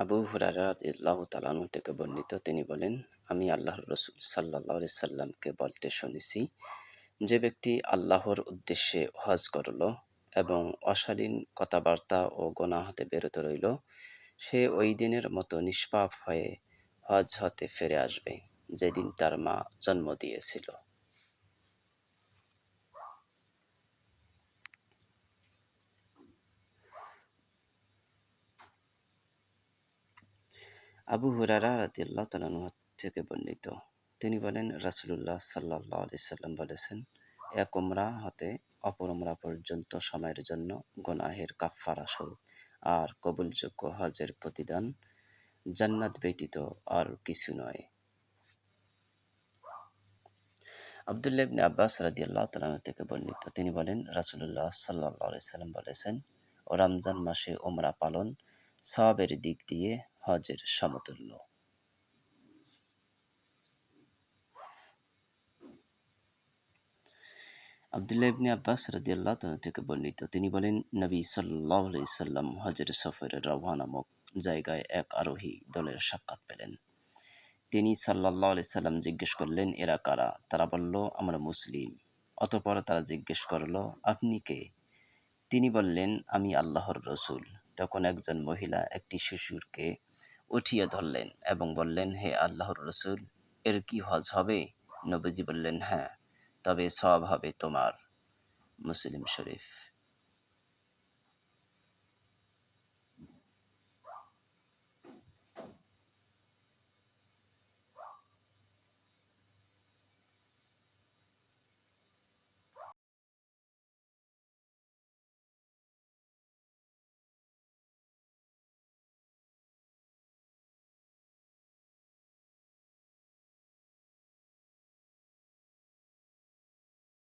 আবু হুরায়রা রাদিয়াল্লাহু তাআলা আনহু থেকে বর্ণিত, তিনি বলেন, আমি আল্লাহর রাসূল সাল্লাল্লাহু আলাইহি সাল্লামকে বলতে শুনেছি, যে ব্যক্তি আল্লাহর উদ্দেশ্যে হজ করল এবং অশালীন কথাবার্তা ও গুনাহ হতে বিরত রইল, সে ওই দিনের মতো নিষ্পাপ হয়ে হজ হতে ফিরে আসবে, যেদিন তার মা জন্ম দিয়েছিল। আবু হুরায়রা রাদিয়াল্লাহু তাআলা আনহু থেকে বর্ণিত, তিনি বলেন, রাসূলুল্লাহ সাল্লাল্লাহু আলাইহি সাল্লাম বলেছেন, এক উমরা হতে অপর উমরা পর্যন্ত সময়ের জন্য গুনাহের কাফফারা স্বরূপ আর কবুলযোগ্য হজের প্রতিদান জান্নাত ব্যতীত আর কিছু নয়। আব্দুল্লাহ ইবনে আব্বাস রাদিয়াল্লাহু তাআলা আনহু থেকে বর্ণিত, তিনি বলেন, রাসূলুল্লাহ সাল্লাল্লাহু আলাইহি সাল্লাম বলেছেন, ও রমজান মাসে উমরা পালন সওয়াবের দিক দিয়ে হজের সমতুল্য। আব্দুল্লাহ ইবনে আব্বাস রাদিয়াল্লাহু তাআলা থেকে বর্ণিত, তিনি বলেন, নবী সাল্লাল্লাহু আলাইহি সাল্লাম হজের সফরে রওয়া নামক জায়গায় এক আরোহী দলের সাক্ষাৎ পেলেন। তিনি সাল্লাল্লাহু আলাইহি সাল্লাম জিজ্ঞেস করলেন, এরা কারা? তারা বলল, আমরা মুসলিম। অতঃপর তারা জিজ্ঞেস করল, আপনি কে? তিনি বললেন, আমি আল্লাহর রসূল। তখন একজন মহিলা একটি শিশুকে উঠিয়ে ধরলেন এবং বললেন, হে আল্লাহর রসূল, এর কি হজ হবে? নবীজি বললেন, হ্যাঁ, তবে সওয়াব হবে তোমার। মুসলিম শরীফ।